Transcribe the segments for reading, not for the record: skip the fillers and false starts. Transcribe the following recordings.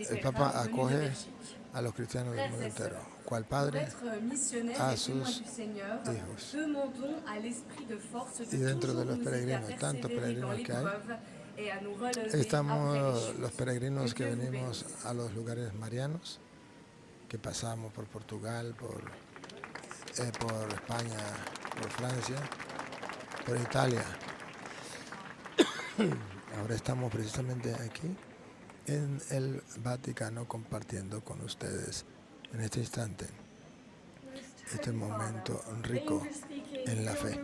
El Papa acoge a los cristianos del mundo entero, cual padre a sus hijos. Y dentro de los peregrinos, tantos peregrinos que hay, estamos los peregrinos que venimos a los lugares marianos, que pasamos por Portugal, por España, por Francia, por Italia. Ahora estamos precisamente aquí en el Vaticano compartiendo con ustedes en este instante, este momento rico en la fe,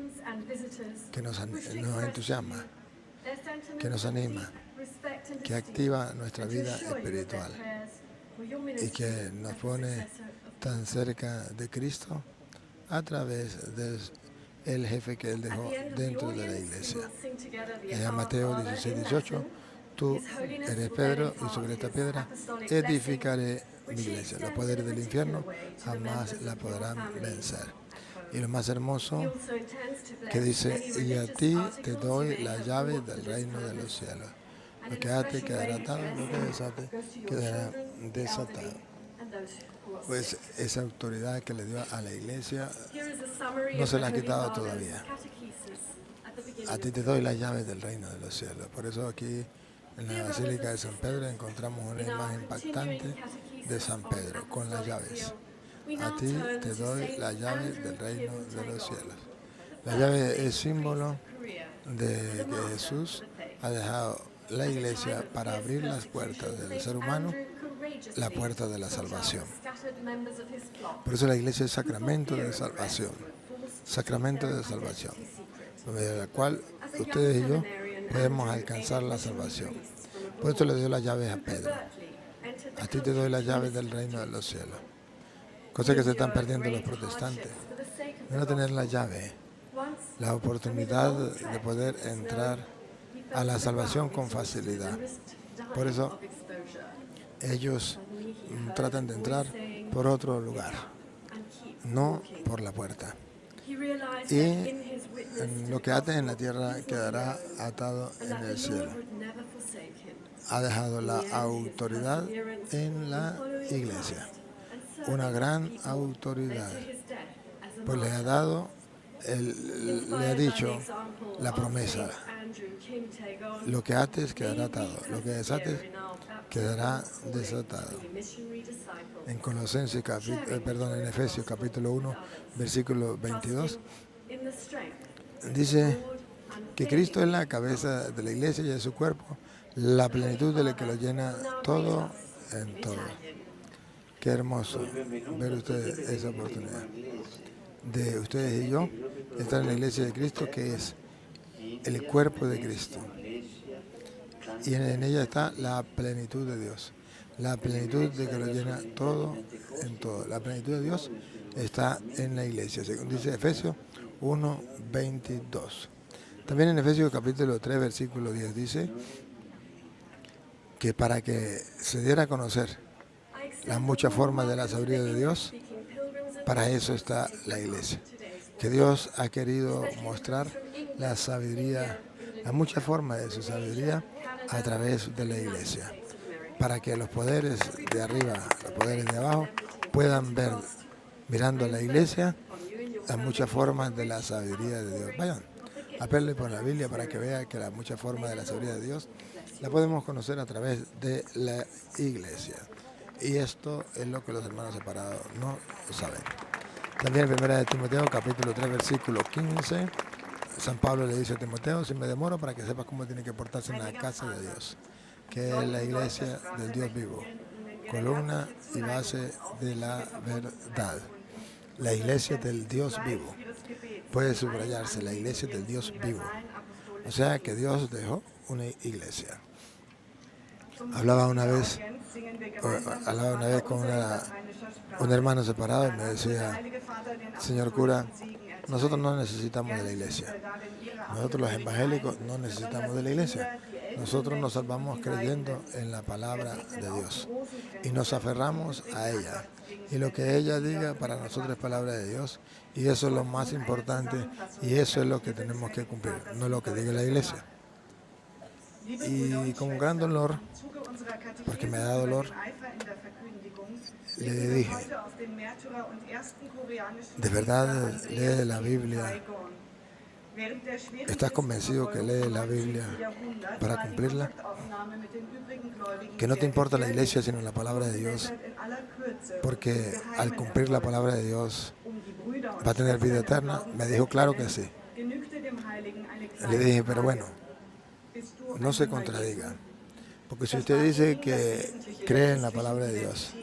que nos entusiasma, que nos anima, que activa nuestra vida espiritual y que nos pone tan cerca de Cristo a través del jefe que Él dejó dentro de la iglesia. En Mateo 16:18, tú eres Pedro y sobre esta piedra edificaré mi iglesia. Los poderes del infierno jamás la podrán vencer. Y lo más hermoso que dice, y a ti te doy la llave del reino de los cielos. Lo que ate quedará atado, lo que desate quedará desatado. Pues esa autoridad que le dio a la iglesia no se la ha quitado todavía. A ti te doy las llaves del reino de los cielos. Por eso aquí en la Basílica de San Pedro encontramos una imagen impactante de San Pedro con las llaves. A ti te doy las llaves del reino de los cielos. La llave es símbolo de que Jesús ha dejado la iglesia para abrir las puertas del ser humano, la puerta de la salvación. Por eso la iglesia es sacramento de salvación, sacramento de salvación, por medio de la cual ustedes y yo podemos alcanzar la salvación. Por eso le dio las llaves a Pedro. A ti te doy las llaves del reino de los cielos. Cosa que se están perdiendo los protestantes. De no tener la llave, la oportunidad de poder entrar a la salvación con facilidad. Por eso ellos tratan de entrar por otro lugar, no por la puerta. Y lo que ate en la tierra quedará atado en el cielo. Ha dejado la autoridad en la iglesia, una gran autoridad, pues le ha dado, le ha dicho la promesa, lo que ates quedará atado, lo que desates quedará desatado. En en Efesios capítulo 1, versículo 22, dice que Cristo es la cabeza de la iglesia y de su cuerpo, la plenitud de la que lo llena todo en todo. Qué hermoso ver ustedes esa oportunidad de ustedes y yo estar en la iglesia de Cristo, que es el cuerpo de Cristo. Y en ella está la plenitud de Dios. La plenitud de que lo llena todo en todo. La plenitud de Dios está en la iglesia, según dice Efesios 1:22. También en Efesios capítulo 3, versículo 10 dice que para que se diera a conocer las muchas formas de la sabiduría de Dios, para eso está la iglesia. Que Dios ha querido mostrar la sabiduría, las muchas formas de su sabiduría a través de la iglesia, para que los poderes de arriba, los poderes de abajo, puedan ver, mirando a la iglesia, las muchas formas de la sabiduría de Dios. Vayan, apele por la Biblia para que vea que las muchas formas de la sabiduría de Dios la podemos conocer a través de la iglesia. Y esto es lo que los hermanos separados no saben. También en 1 de Timoteo, capítulo 3, versículo 15, San Pablo le dice a Timoteo, si me demoro para que sepas cómo tiene que portarse en la casa de Dios, que es la iglesia del Dios vivo, columna y base de la verdad. La iglesia del Dios vivo. Puede subrayarse, la iglesia del Dios vivo. O sea que Dios dejó una iglesia. Hablaba una vez con un hermano separado y me decía, señor cura, nosotros no necesitamos de la iglesia. Nosotros los evangélicos no necesitamos de la iglesia. Nosotros nos salvamos creyendo en la palabra de Dios y nos aferramos a ella. Y lo que ella diga para nosotros es palabra de Dios, y eso es lo más importante, y eso es lo que tenemos que cumplir, no lo que diga la iglesia. Y con gran dolor, porque me da dolor, le dije, ¿de verdad lee la Biblia? ¿Estás convencido que lee la Biblia para cumplirla? Que no te importa la iglesia sino la palabra de Dios, porque al cumplir la palabra de Dios va a tener vida eterna. Me dijo, claro que sí. Le dije, pero bueno, no se contradiga, porque si usted dice que cree en la palabra de Dios,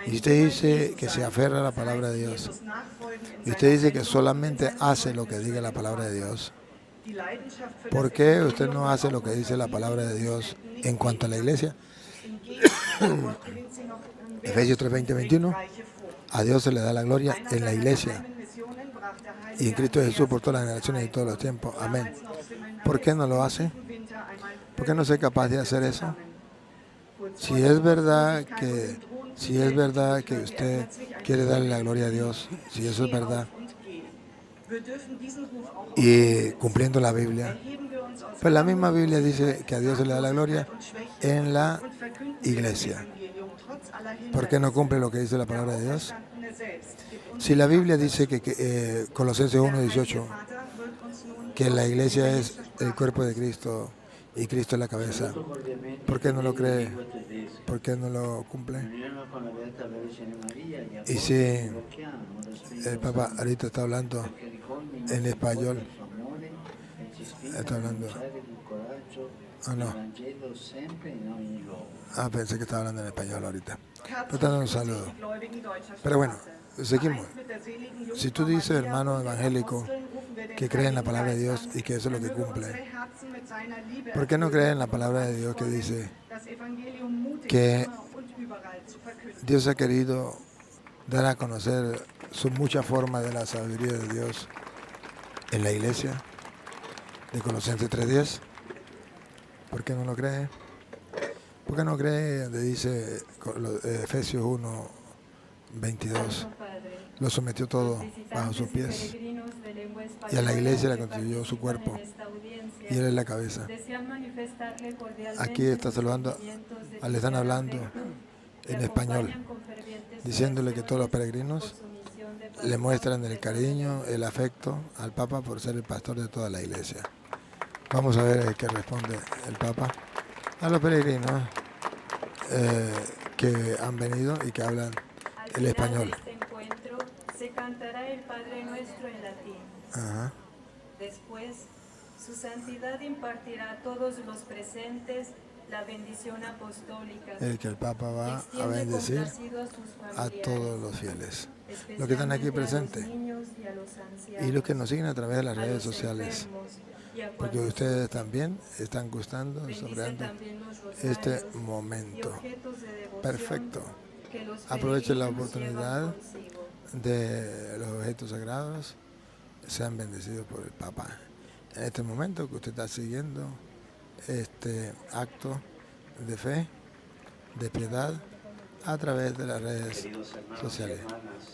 y usted dice que se aferra a la palabra de Dios, y usted dice que solamente hace lo que diga la palabra de Dios, ¿por qué usted no hace lo que dice la palabra de Dios en cuanto a la iglesia? Efesios 3, 20, 21. A Dios se le da la gloria en la iglesia y en Cristo Jesús por todas las generaciones y todos los tiempos. Amén. ¿Por qué no lo hace? ¿Por qué no soy capaz de hacer eso? Si es verdad que usted quiere darle la gloria a Dios, si eso es verdad, y cumpliendo la Biblia, pues la misma Biblia dice que a Dios se le da la gloria en la iglesia. ¿Por qué no cumple lo que dice la palabra de Dios? Si la Biblia dice que Colosenses 1:18, que la iglesia es el cuerpo de Cristo y Cristo es la cabeza, ¿por qué no lo cree? ¿Por qué no lo cumple? Y si el Papa ahorita está hablando en español, está hablando. Ah, no. Ah, pensé que estaba hablando en español ahorita. Pero te dando un saludo. Pero bueno, seguimos. Si tú dices, hermano evangélico, que cree en la palabra de Dios y que eso es lo que cumple, ¿por qué no cree en la palabra de Dios que dice que Dios ha querido dar a conocer su mucha forma de la sabiduría de Dios en la iglesia de Colosenses 3:10? ¿Por qué no lo cree? ¿Por qué no cree donde dice Efesios 1:22? Lo sometió todo bajo sus pies y a la iglesia la constituyó su cuerpo y él es la cabeza. Aquí está saludando, le están hablando en español, diciéndole que todos los peregrinos le muestran el cariño, el afecto al Papa por ser el pastor de toda la iglesia. Vamos a ver qué responde el Papa a los peregrinos que han venido y que hablan el español. Al final de este encuentro se cantará el Padre Nuestro en latín. Ajá. Después, su santidad impartirá a todos los presentes la bendición apostólica. Que el Papa va a bendecir a todos los fieles, los que están aquí presentes y los que nos siguen a través de las redes sociales, porque ustedes también están gustando, saboreando este momento. Perfecto. Aprovechen la oportunidad de los objetos sagrados, sean bendecidos por el Papa. En este momento que usted está siguiendo este acto de fe, de piedad, a través de las redes sociales.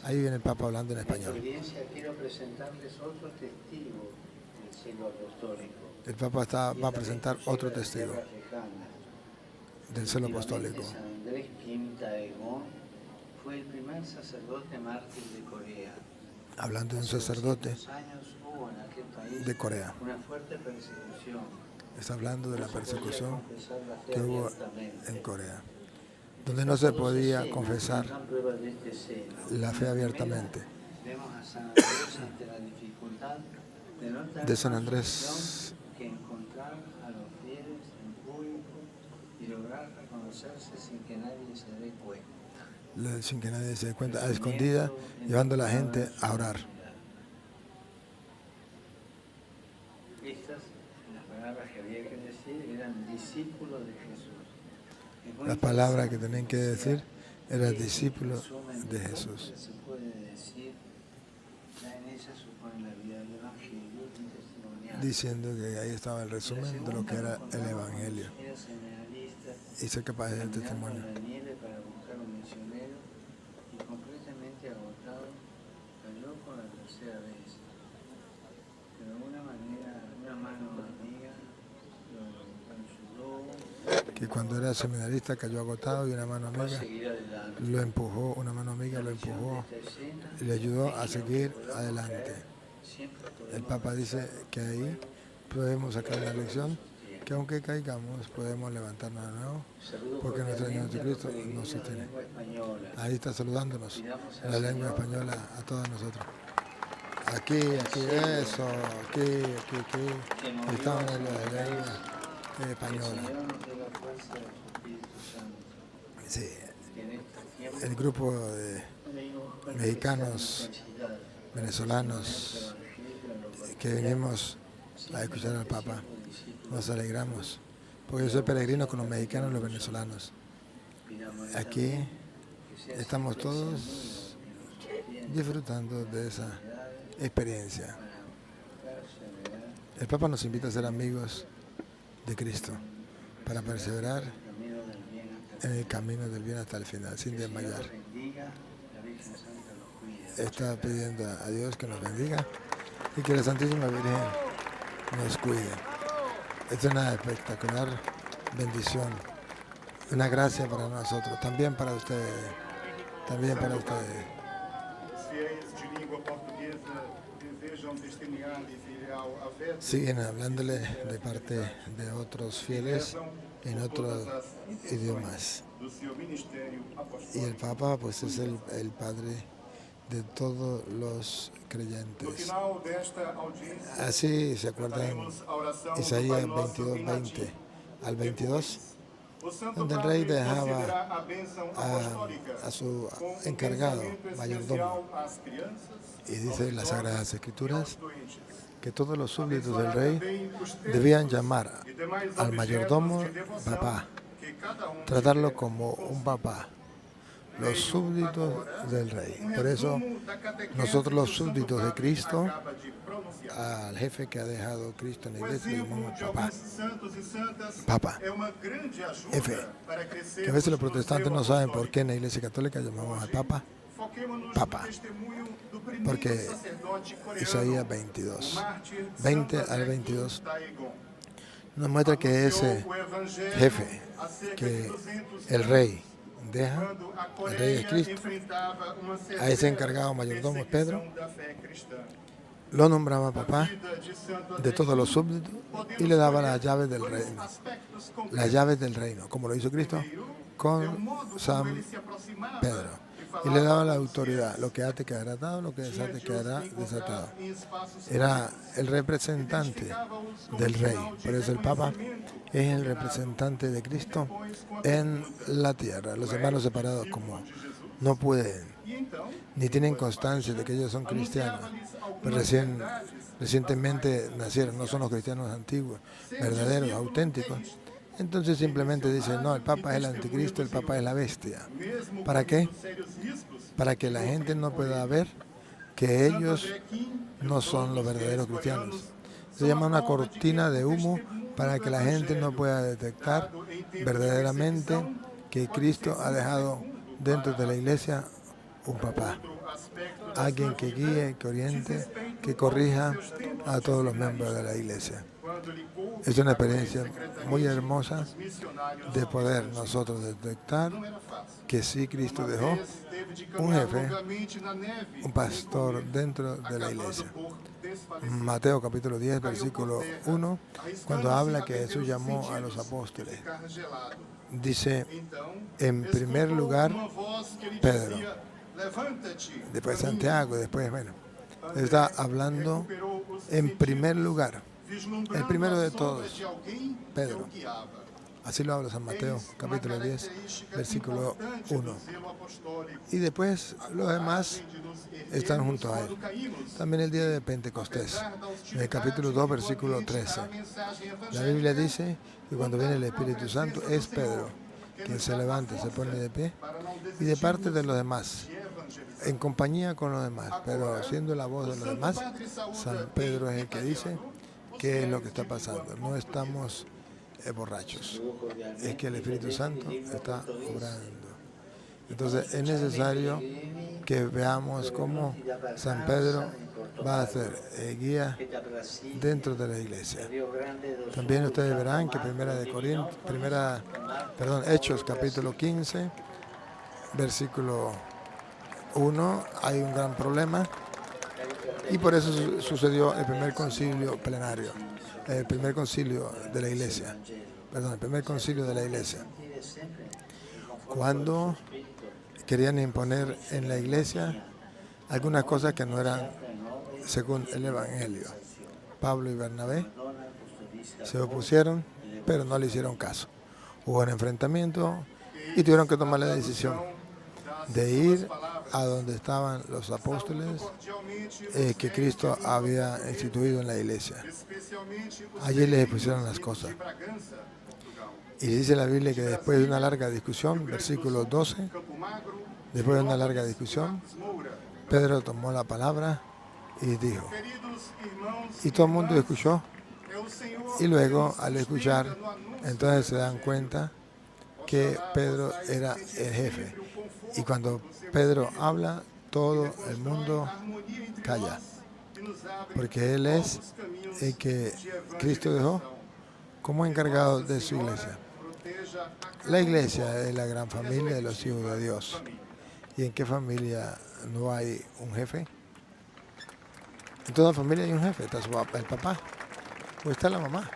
Ahí viene el Papa hablando en español. Quiero presentarles otro testigo del celo apostólico. El Papa va a presentar otro testigo del celo apostólico. San Andrés Kim-Taegong fue el primer sacerdote mártir de Corea. Hablando de un sacerdote de Corea. Una fuerte persecución. Está hablando de la persecución que hubo en Corea, donde no se podía confesar la fe abiertamente. Vemos a San Andrés ante la dificultad de San Andrés que encontrar a los fieles en público y lograr reconocerse sin que nadie se dé cuenta. Sin que nadie se dé cuenta, a escondida, llevando a la gente a orar. Estas, las palabras que había que decir, eran discípulos de Jesús. Las palabras que tenían que decir eran discípulos de Jesús. Se puede decir, ya en ella supone la vida del Evangelio y testimonial. Diciendo que ahí estaba el resumen de lo que era el Evangelio. Era seminarista, y ser capaz de dar testimonio. la nieve para buscar un misionero y completamente agotado cayó por la tercera vez. Pero de una manera, una mano amiga lo ayudó que cuando era seminarista cayó agotado y una mano amiga lo empujó, y le ayudó a seguir adelante. El Papa dice que ahí podemos sacar una lección, que aunque caigamos podemos levantarnos de nuevo, porque nuestro Señor Jesucristo nos sostiene. Ahí está saludándonos en la lengua española a todos nosotros. Aquí, eso, aquí. Estamos en la lengua española. Sí, el grupo de mexicanos, venezolanos, que venimos a escuchar al Papa, nos alegramos, porque yo soy peregrino con los mexicanos y los venezolanos. Aquí estamos todos disfrutando de esa experiencia. El Papa nos invita a ser amigos de Cristo para perseverar en el camino del bien hasta el final, sin desmayar. Está pidiendo a Dios que nos bendiga y que la Santísima Virgen nos cuide. Es una espectacular bendición, una gracia para nosotros, también para ustedes, Siguen hablándole de parte de otros fieles en otros idiomas. Y el Papa pues es el Padre de todos los creyentes. Así se acuerdan Isaías 22:20 al 22, donde el rey dejaba a su encargado, mayordomo, y dice en las Sagradas Escrituras que todos los súbditos del rey debían llamar al mayordomo papá, tratarlo como un papá, los súbditos del rey. Por eso nosotros los súbditos de Cristo, al jefe que ha dejado Cristo en la iglesia, le llamamos papá, jefe. Que a veces los protestantes no saben por qué en la iglesia católica llamamos al papa, porque Isaías 20 al 22 nos muestra que ese jefe que el rey deja, el rey es Cristo, a ese encargado mayordomo Pedro, lo nombraba papá de todos los súbditos y le daba las llaves del reino, como lo hizo Cristo con San Pedro. Y le daba la autoridad, lo que ate quedará atado, lo que desate quedará desatado. Era el representante del rey, por eso el Papa es el representante de Cristo en la tierra. Los hermanos separados como no pueden, ni tienen constancia de que ellos son cristianos, pero recientemente nacieron, no son los cristianos antiguos, verdaderos, auténticos. Entonces simplemente dicen, no, el Papa es el anticristo, el Papa es la bestia. ¿Para qué? Para que la gente no pueda ver que ellos no son los verdaderos cristianos. Se llama una cortina de humo para que la gente no pueda detectar verdaderamente que Cristo ha dejado dentro de la iglesia un papá. Alguien que guíe, que oriente, que corrija a todos los miembros de la iglesia. Es una experiencia muy hermosa de poder nosotros detectar que sí Cristo dejó un jefe, un pastor dentro de la iglesia. Mateo capítulo 10, versículo 1, cuando habla que Jesús llamó a los apóstoles, dice en primer lugar Pedro, después Santiago, después, está hablando en primer lugar, el primero de todos, Pedro. Así lo habla San Mateo, capítulo 10, versículo 1. Y después los demás están junto a él. También el día de Pentecostés, en el capítulo 2, versículo 13. La Biblia dice que cuando viene el Espíritu Santo es Pedro quien se levanta, se pone de pie, y de parte de los demás, en compañía con los demás, pero siendo la voz de los demás, San Pedro es el que dice qué es lo que está pasando. No estamos borrachos, es que el Espíritu Santo está obrando. Entonces es necesario que veamos cómo San Pedro va a ser guía dentro de la iglesia. También ustedes verán que Hechos capítulo 15, versículo 1, hay un gran problema y por eso sucedió el primer concilio plenario, el primer concilio de la iglesia, el primer concilio de la iglesia, cuando querían imponer en la iglesia algunas cosas que no eran según el Evangelio. Pablo y Bernabé se opusieron, pero no le hicieron caso. Hubo un enfrentamiento y tuvieron que tomar la decisión de ir a donde estaban los apóstoles que Cristo había instituido en la iglesia. Allí les expusieron las cosas. Y dice la Biblia que después de una larga discusión, versículo 12, después de una larga discusión, Pedro tomó la palabra y dijo, y todo el mundo escuchó, y luego al escuchar, entonces se dan cuenta que Pedro era el jefe. Y cuando Pedro habla, todo el mundo calla, porque él es el que Cristo dejó como encargado de su iglesia. La iglesia es la gran familia de los hijos de Dios. ¿Y en qué familia no hay un jefe? En toda familia hay un jefe. Está el papá, o está la mamá,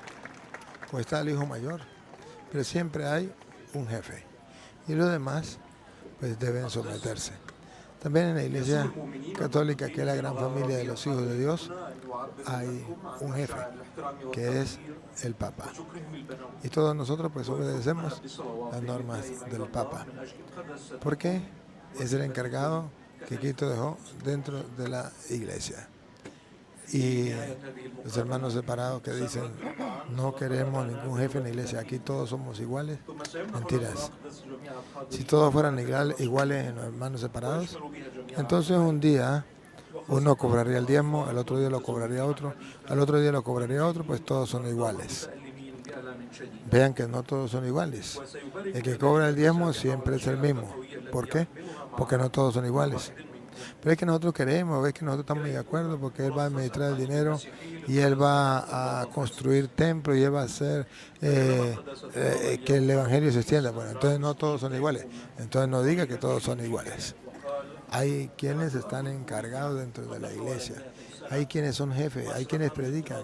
o está el hijo mayor. Pero siempre hay un jefe. Y los demás pues deben someterse. También en la iglesia católica, que es la gran familia de los hijos de Dios, hay un jefe, que es el Papa. Y todos nosotros pues obedecemos las normas del Papa. ¿Por qué? Es el encargado que Cristo dejó dentro de la iglesia. Y los hermanos separados que dicen, no queremos ningún jefe en la iglesia, aquí todos somos iguales. Mentiras. Si todos fueran iguales en los hermanos separados, entonces un día uno cobraría el diezmo, el otro día lo cobraría otro, al otro día lo cobraría otro, pues todos son iguales. Vean que no todos son iguales. El que cobra el diezmo siempre es el mismo. ¿Por qué? Porque no todos son iguales. Pero es que nosotros queremos, es que nosotros estamos de acuerdo porque Él va a administrar el dinero y Él va a construir templos y Él va a hacer que el Evangelio se extienda. Bueno, entonces no todos son iguales. Entonces no diga que todos son iguales. Hay quienes están encargados dentro de la iglesia. Hay quienes son jefes, hay quienes predican,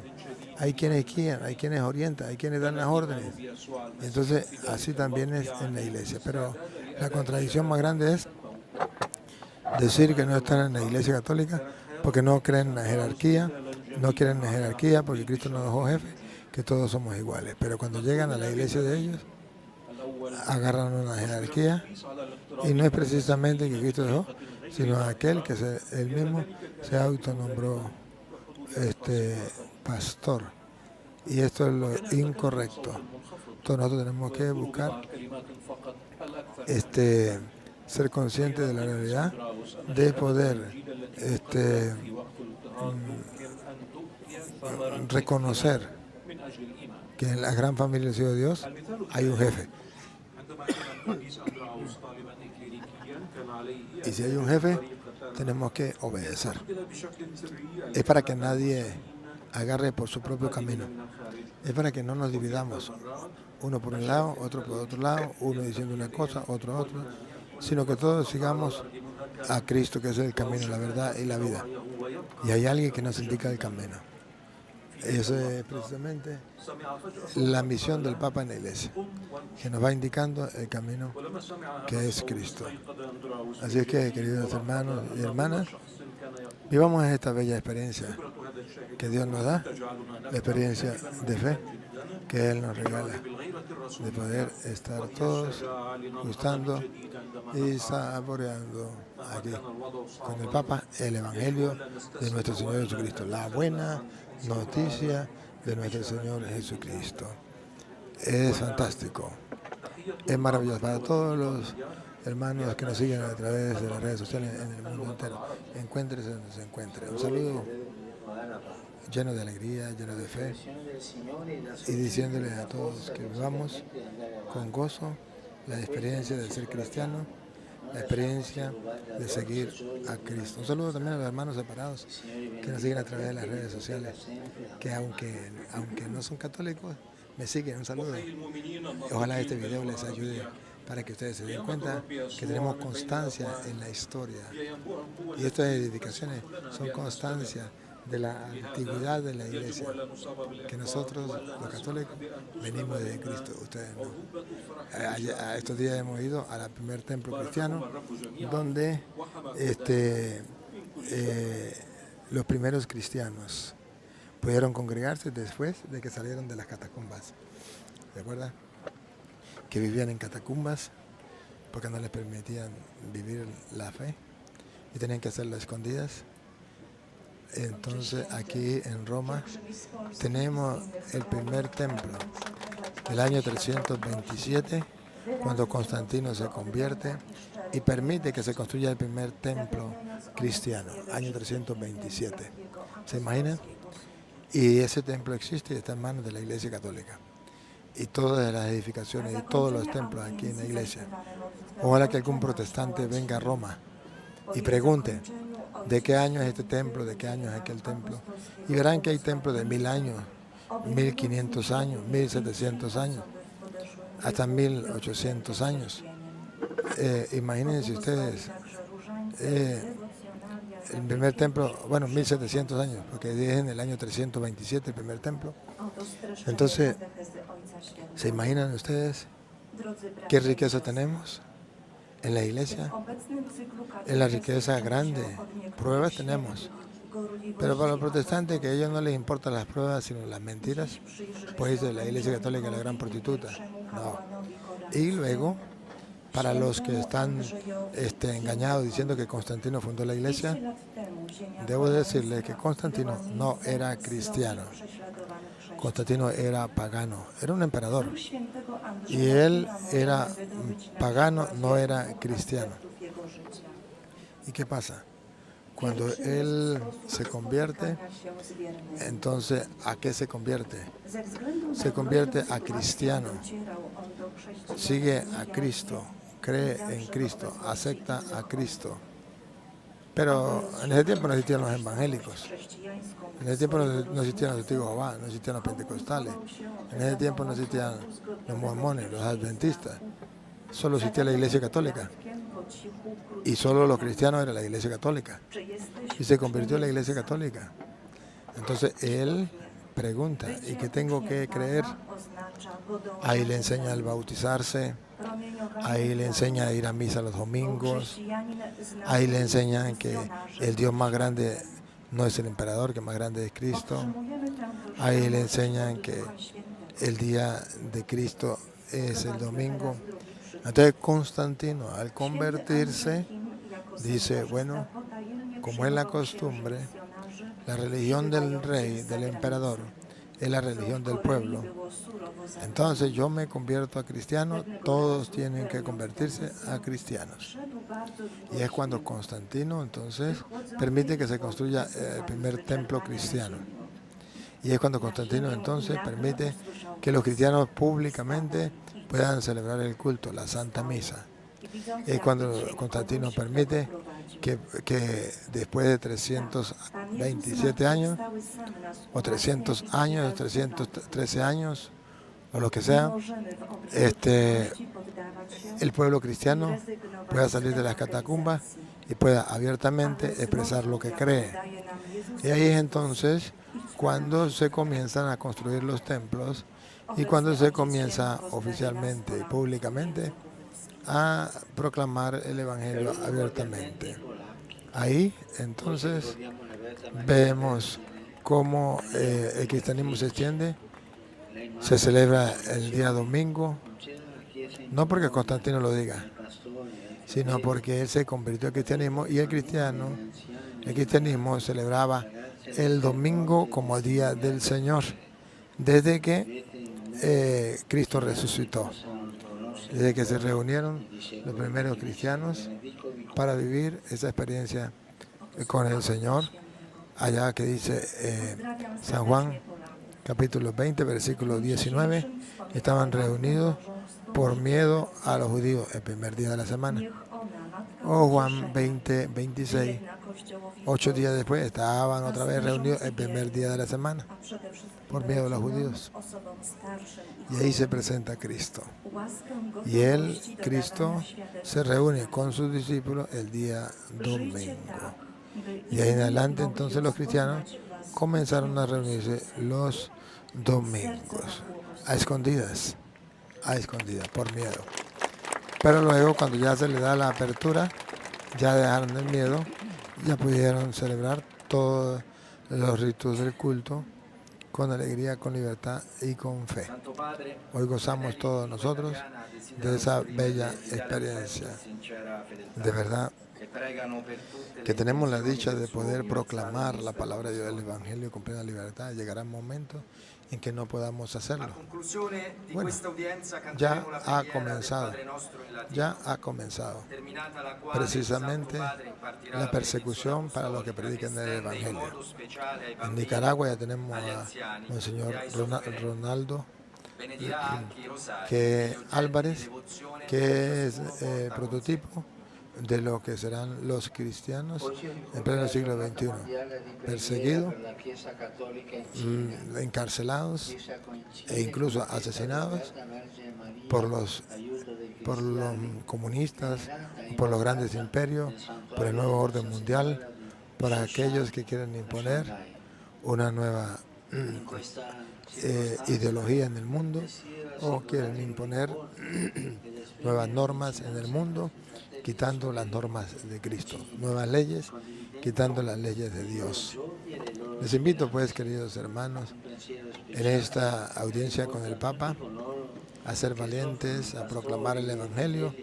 hay quienes guían, hay quienes orientan, hay quienes dan las órdenes. Entonces así también es en la iglesia. Pero la contradicción más grande es decir que no están en la iglesia católica porque no creen en la jerarquía, no quieren la jerarquía porque Cristo nos dejó jefe, que todos somos iguales. Pero cuando llegan a la iglesia de ellos, agarran una jerarquía y no es precisamente que Cristo dejó, sino aquel que él mismo se autonombró pastor. Y esto es lo incorrecto. Todos nosotros tenemos que buscar ser conscientes de la realidad, de poder reconocer que en la gran familia del Hijo de Dios hay un jefe. Y si hay un jefe, tenemos que obedecer. Es para que nadie agarre por su propio camino. Es para que no nos dividamos. Uno por un lado, otro por otro lado, uno diciendo una cosa, otro otra, sino que todos sigamos a Cristo, que es el camino, la verdad y la vida. Y hay alguien que nos indica el camino. Eso es precisamente la misión del Papa en la iglesia, que nos va indicando el camino que es Cristo. Así es que, queridos hermanos y hermanas, vivamos esta bella experiencia que Dios nos da, la experiencia de fe que Él nos regala, de poder estar todos gustando y saboreando aquí con el Papa el Evangelio de nuestro Señor Jesucristo, la buena noticia de nuestro Señor Jesucristo. Es fantástico, es maravilloso para todos los hermanos que nos siguen a través de las redes sociales en el mundo entero. Encuéntrese donde se encuentre. Un saludo lleno de alegría, lleno de fe, y diciéndole a todos que vivamos con gozo la experiencia de ser cristiano la experiencia de seguir a Cristo. Un saludo también a los hermanos separados que nos siguen a través de las redes sociales, que aunque no son católicos, me siguen. Un saludo. Ojalá este video les ayude para que ustedes se den cuenta que tenemos constancia en la historia. Y estas edificaciones son constancia de la antigüedad de la iglesia, que nosotros, los católicos, venimos de Cristo, ustedes no. Estos días hemos ido al primer templo cristiano, donde los primeros cristianos pudieron congregarse después de que salieron de las catacumbas. ¿Recuerda? Que vivían en catacumbas porque no les permitían vivir la fe y tenían que hacerlo a escondidas. Entonces aquí en Roma tenemos el primer templo del año 327, cuando Constantino se convierte y permite que se construya el primer templo cristiano, año 327. ¿Se imaginan? Y ese templo existe y está en manos de la Iglesia Católica. Y todas las edificaciones y todos los templos aquí en la iglesia. Ojalá que algún protestante venga a Roma y pregunte de qué año es este templo, de qué año es aquel templo. Y verán que hay templos de 1000 años, 1500 años, 1700 años, hasta 1800 años. Imagínense ustedes, el primer templo, bueno, 1700 años, porque es en el año 327 el primer templo. Entonces, ¿se imaginan ustedes qué riqueza tenemos en la iglesia? En la riqueza grande, pruebas tenemos. Pero para los protestantes, que a ellos no les importan las pruebas, sino las mentiras, pues dice la Iglesia Católica es la gran prostituta. No. Y luego, para los que están engañados diciendo que Constantino fundó la iglesia, debo decirles que Constantino no era cristiano. Constantino era pagano, era un emperador. Y él era pagano, no era cristiano. ¿Y qué pasa? Cuando él se convierte, entonces, ¿a qué se convierte? Se convierte a cristiano. Sigue a Cristo, cree en Cristo, acepta a Cristo. Pero en ese tiempo no existían los evangélicos. En ese tiempo no existían los testigos de Jehová, no existían los pentecostales. En ese tiempo no existían los mormones, los adventistas. Solo existía la Iglesia Católica. Y solo los cristianos era la Iglesia Católica. Y se convirtió en la Iglesia Católica. Entonces él pregunta, ¿y qué tengo que creer? Ahí le enseña al bautizarse, ahí le enseña a ir a misa los domingos, ahí le enseñan que el Dios más grande no es el emperador, que más grande es Cristo. Ahí le enseñan que el día de Cristo es el domingo. Entonces Constantino, al convertirse, dice, bueno, como es la costumbre, la religión del rey, del emperador, es la religión del pueblo. Entonces yo me convierto a cristiano, todos tienen que convertirse a cristianos. Y es cuando Constantino entonces permite que se construya el primer templo cristiano. Y es cuando Constantino entonces permite que los cristianos públicamente puedan celebrar el culto, la Santa Misa. Es cuando Constantino permite que después de 327 años, o 300 años, 313 años, o lo que sea, el pueblo cristiano pueda salir de las catacumbas y pueda abiertamente expresar lo que cree. Y ahí es entonces cuando se comienzan a construir los templos y cuando se comienza oficialmente y públicamente a proclamar el Evangelio abiertamente. Ahí entonces vemos cómo el cristianismo se extiende. Se celebra el día domingo, no porque Constantino lo diga, sino porque él se convirtió al cristianismo y el cristianismo celebraba el domingo como día del Señor, desde que Cristo resucitó, desde que se reunieron los primeros cristianos para vivir esa experiencia con el Señor, allá que dice San Juan, capítulo 20, versículo 19, estaban reunidos por miedo a los judíos el primer día de la semana. O Juan 20, 26. 8 días después estaban otra vez reunidos el primer día de la semana por miedo a los judíos. Y ahí se presenta Cristo. Y él, Cristo, se reúne con sus discípulos el día domingo. Y ahí en adelante entonces los cristianos comenzaron a reunirse los domingos, a escondidas, por miedo. Pero luego cuando ya se le da la apertura, ya dejaron el miedo, ya pudieron celebrar todos los ritos del culto con alegría, con libertad y con fe. Hoy gozamos todos nosotros de esa bella experiencia. De verdad que tenemos la dicha de poder proclamar la palabra de Dios, el Evangelio con plena libertad. Llegará un momento en que no podamos hacerlo. Bueno, ya ha comenzado precisamente la persecución para los que predican el Evangelio. En Nicaragua ya tenemos a Monseñor Ronaldo Álvarez, que es prototipo de lo que serán los cristianos en pleno siglo XXI, perseguidos, encarcelados e incluso asesinados por los comunistas, por los grandes imperios, por el nuevo orden mundial, por aquellos que quieren imponer una nueva ideología en el mundo o quieren imponer nuevas normas en el mundo, quitando las normas de Cristo, nuevas leyes, quitando las leyes de Dios. Les invito pues, queridos hermanos, en esta audiencia con el Papa, a ser valientes, a proclamar el Evangelio,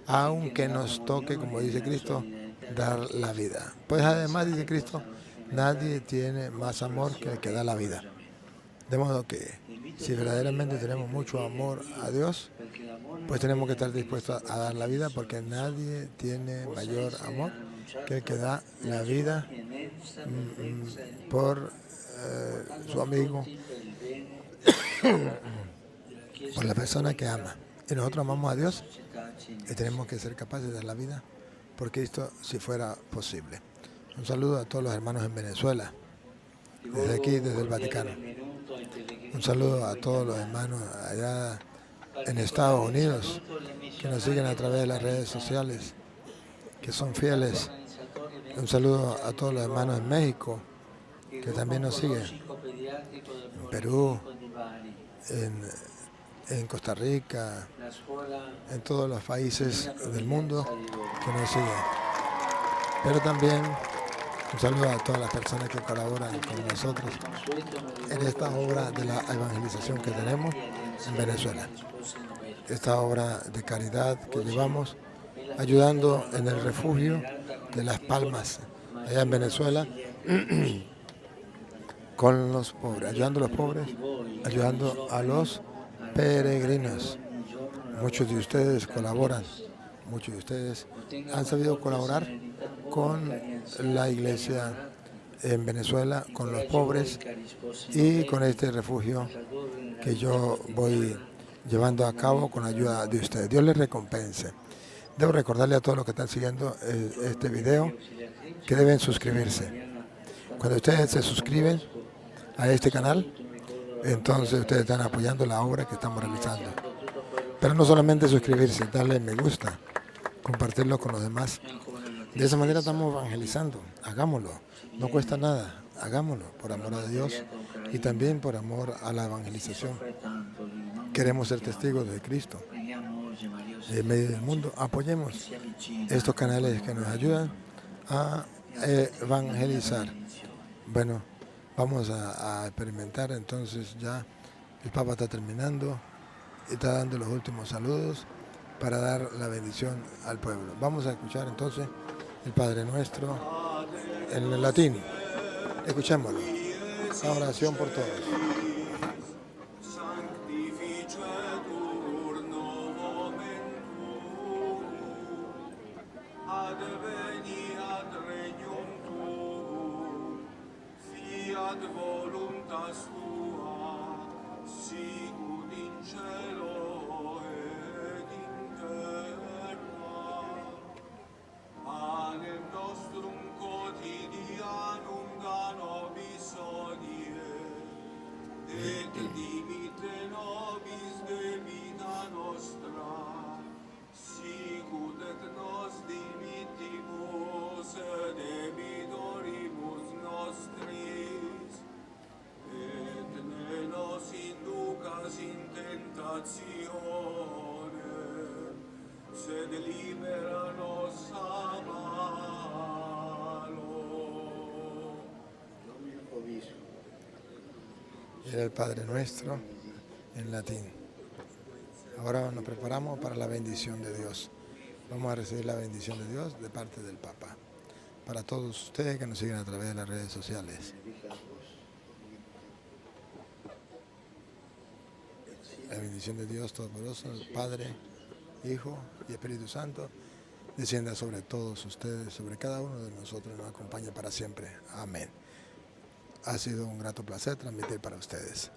aunque nos toque, como dice Cristo, dar la vida. Pues además, dice Cristo, nadie tiene más amor que el que da la vida. De modo que si verdaderamente tenemos mucho amor a Dios, pues tenemos que estar dispuestos a dar la vida, porque nadie tiene mayor amor que el que da la vida por su amigo, por la persona que ama. Y nosotros amamos a Dios y tenemos que ser capaces de dar la vida por Cristo si fuera posible. Un saludo a todos los hermanos en Venezuela, desde aquí, desde el Vaticano. Un saludo a todos los hermanos allá en Estados Unidos, que nos siguen a través de las redes sociales, que son fieles. Un saludo a todos los hermanos en México, que también nos siguen, en Perú, en Costa Rica, en todos los países del mundo que nos siguen. Pero también un saludo a todas las personas que colaboran con nosotros en esta obra de la evangelización que tenemos en Venezuela. Esta obra de caridad que llevamos, ayudando en el refugio de Las Palmas, allá en Venezuela, con los pobres, ayudando a los pobres, ayudando a los peregrinos. Muchos de ustedes colaboran, muchos de ustedes han sabido colaborar con la iglesia en Venezuela, con los pobres y con este refugio que yo voy llevando a cabo con la ayuda de ustedes. Dios les recompense. Debo recordarle a todos los que están siguiendo este video que deben suscribirse. Cuando ustedes se suscriben a este canal, entonces ustedes están apoyando la obra que estamos realizando. Pero no solamente suscribirse, darle me gusta, compartirlo con los demás. De esa manera estamos evangelizando. Hagámoslo. No cuesta nada. Hagámoslo por amor a Dios y también por amor a la evangelización. Queremos ser testigos de Cristo en medio del mundo. Apoyemos estos canales que nos ayudan a evangelizar. Bueno, vamos a experimentar. Entonces ya el Papa está terminando, está dando los últimos saludos para dar la bendición al pueblo. Vamos a escuchar entonces el Padre Nuestro en el latín. Escuchémoslo. La oración por todos. sed liberanos a malo. Domine Vobiscum. Era el Padre Nuestro en latín. Ahora nos preparamos para la bendición de Dios. Vamos a recibir la bendición de Dios de parte del Papa. Para todos ustedes que nos siguen a través de las redes sociales. La bendición de Dios Todopoderoso, el Padre, Hijo y Espíritu Santo, descienda sobre todos ustedes, sobre cada uno de nosotros y nos acompañe para siempre. Amén. Ha sido un grato placer transmitir para ustedes.